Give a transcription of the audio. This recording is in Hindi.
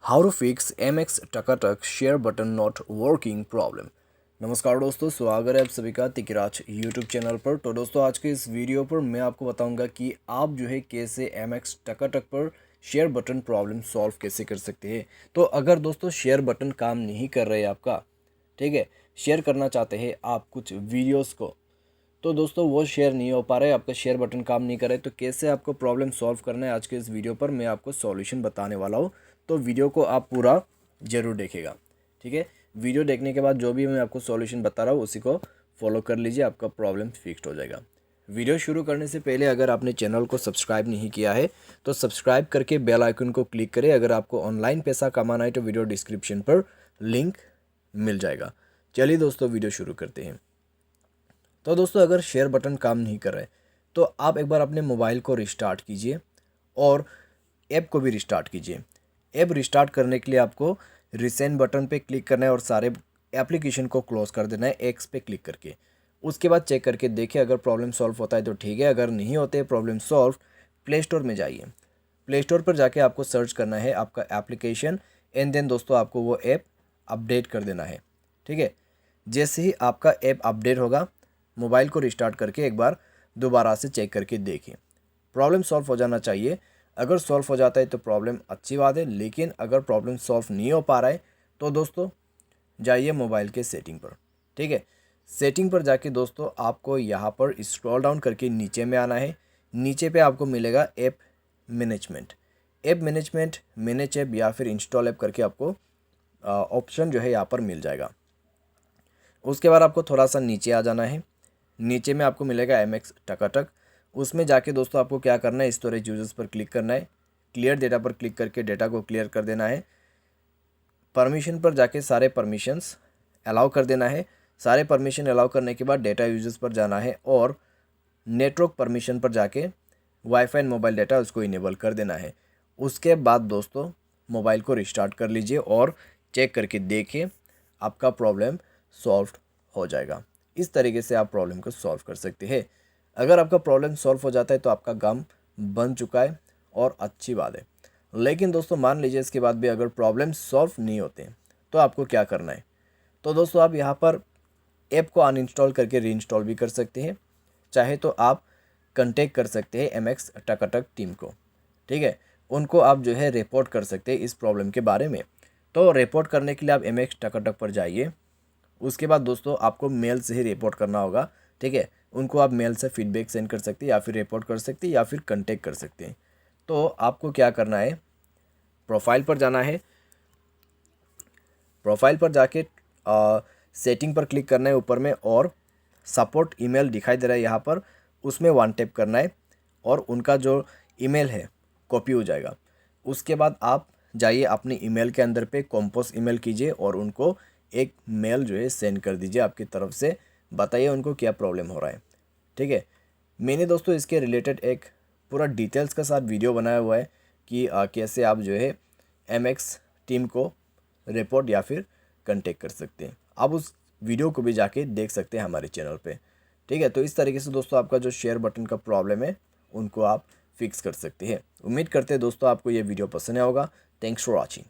How to fix MX Takatak share button not working problem. नमस्कार दोस्तों, स्वागत है आप सभी का तिकराज यूट्यूब चैनल पर। तो दोस्तों आज के इस वीडियो पर मैं आपको बताऊंगा कि आप जो है कैसे MX टकाटक पर शेयर बटन प्रॉब्लम सॉल्व कैसे कर सकते हैं। तो अगर दोस्तों शेयर बटन काम नहीं कर रहे आपका, ठीक है, शेयर करना चाहते हैं आप कुछ वीडियोज़ को, तो दोस्तों वो शेयर नहीं हो पा रहा है, आपका शेयर बटन काम नहीं कर रहा है, तो कैसे आपको प्रॉब्लम सॉल्व करना है आज के इस वीडियो पर मैं आपको सॉल्यूशन बताने वाला हूँ। तो वीडियो को आप पूरा ज़रूर देखेगा, ठीक है। वीडियो देखने के बाद जो भी मैं आपको सॉल्यूशन बता रहा हूँ उसी को फॉलो कर लीजिए, आपका प्रॉब्लम फिक्स्ड हो जाएगा। वीडियो शुरू करने से पहले अगर आपने चैनल को सब्सक्राइब नहीं किया है तो सब्सक्राइब करके बेल आइकन को क्लिक करें। अगर आपको ऑनलाइन पैसा कमाना है तो वीडियो डिस्क्रिप्शन पर लिंक मिल जाएगा। चलिए दोस्तों वीडियो शुरू करते हैं। तो दोस्तों अगर शेयर बटन काम नहीं कर रहा है तो आप एक बार अपने मोबाइल को रिस्टार्ट कीजिए और ऐप को भी रिस्टार्ट कीजिए। ऐप रिस्टार्ट करने के लिए आपको रिसेंट बटन पे क्लिक करना है और सारे एप्लीकेशन को क्लोज कर देना है एक्स पे क्लिक करके। उसके बाद चेक करके देखिए, अगर प्रॉब्लम सॉल्व होता है तो ठीक है, अगर नहीं होते प्रॉब्लम सॉल्व, प्ले स्टोर में जाइए। प्ले स्टोर पर जाके आपको सर्च करना है आपका एप्लीकेशन एंड देन दोस्तों आपको वो ऐप अपडेट कर देना है, ठीक है। जैसे ही आपका ऐप अपडेट होगा, मोबाइल को रिस्टार्ट करके एक बार दोबारा से चेक करके देखिए, प्रॉब्लम सॉल्व हो जाना चाहिए। अगर सॉल्व हो जाता है तो प्रॉब्लम अच्छी बात है, लेकिन अगर प्रॉब्लम सॉल्व नहीं हो पा रहा है तो दोस्तों जाइए मोबाइल के सेटिंग पर, ठीक है। सेटिंग पर जाके दोस्तों आपको यहाँ पर स्क्रॉल डाउन करके नीचे में आना है। नीचे पे आपको मिलेगा app management. App management, manage app या फिर इंस्टॉल ऐप करके आपको ऑप्शन जो है यहाँ पर मिल जाएगा। उसके बाद आपको थोड़ा सा नीचे आ जाना है। नीचे में आपको मिलेगा MX टकाटक। उसमें जाके दोस्तों आपको क्या करना है, स्टोरेज यूजर्स पर क्लिक करना है। क्लियर डेटा पर क्लिक करके डेटा को क्लियर कर देना है। परमिशन पर जाके सारे परमिशंस अलाउ कर देना है। सारे परमिशन अलाउ करने के बाद डेटा यूजर्स पर जाना है और नेटवर्क परमिशन पर जाके वाईफाई एंड मोबाइल डेटा उसको इनेबल कर देना है। उसके बाद दोस्तों मोबाइल को रिस्टार्ट कर लीजिए और चेक करके देखिए आपका प्रॉब्लम सॉल्व हो जाएगा। इस तरीके से आप प्रॉब्लम को सॉल्व कर सकते हैं। अगर आपका प्रॉब्लम सॉल्व हो जाता है तो आपका काम बन चुका है और अच्छी बात है। लेकिन दोस्तों मान लीजिए इसके बाद भी अगर प्रॉब्लम सॉल्व नहीं होते तो आपको क्या करना है। तो दोस्तों आप यहाँ पर ऐप को अनइंस्टॉल करके रीइंस्टॉल भी कर सकते हैं। चाहे तो आप कंटेक्ट कर सकते हैं MX टकाटक टीम को, ठीक है। उनको आप जो है रिपोर्ट कर सकते हैं इस प्रॉब्लम के बारे में। तो रिपोर्ट करने के लिए आप MX टकाटक पर जाइए। उसके बाद दोस्तों आपको मेल से ही रिपोर्ट करना होगा, ठीक है। उनको आप मेल से फीडबैक सेंड कर सकते हैं या फिर रिपोर्ट कर सकते हैं या फिर कंटेक्ट कर सकते हैं। तो आपको क्या करना है, प्रोफाइल पर जाना है। प्रोफाइल पर जाके सेटिंग पर क्लिक करना है ऊपर में और सपोर्ट ईमेल दिखाई दे रहा है यहाँ पर, उसमें वन टैप करना है और उनका जो ईमेल है कॉपी हो जाएगा। उसके बाद आप जाइए अपने ईमेल के अंदर पे कंपोज ईमेल कीजिए और उनको एक मेल जो है सेंड कर दीजिए आपकी तरफ से। बताइए उनको क्या प्रॉब्लम हो रहा है, ठीक है। मैंने दोस्तों इसके रिलेटेड एक पूरा डिटेल्स के साथ वीडियो बनाया हुआ है कि कैसे आप जो है MX टीम को रिपोर्ट या फिर कांटेक्ट कर सकते हैं। आप उस वीडियो को भी जाके देख सकते हैं हमारे चैनल पे, ठीक है। तो इस तरीके से दोस्तों आपका जो शेयर बटन का प्रॉब्लम है उनको आप फिक्स कर सकते हैं। उम्मीद करते हैं दोस्तों आपको ये वीडियो पसंद आया होगा। Thanks for watching.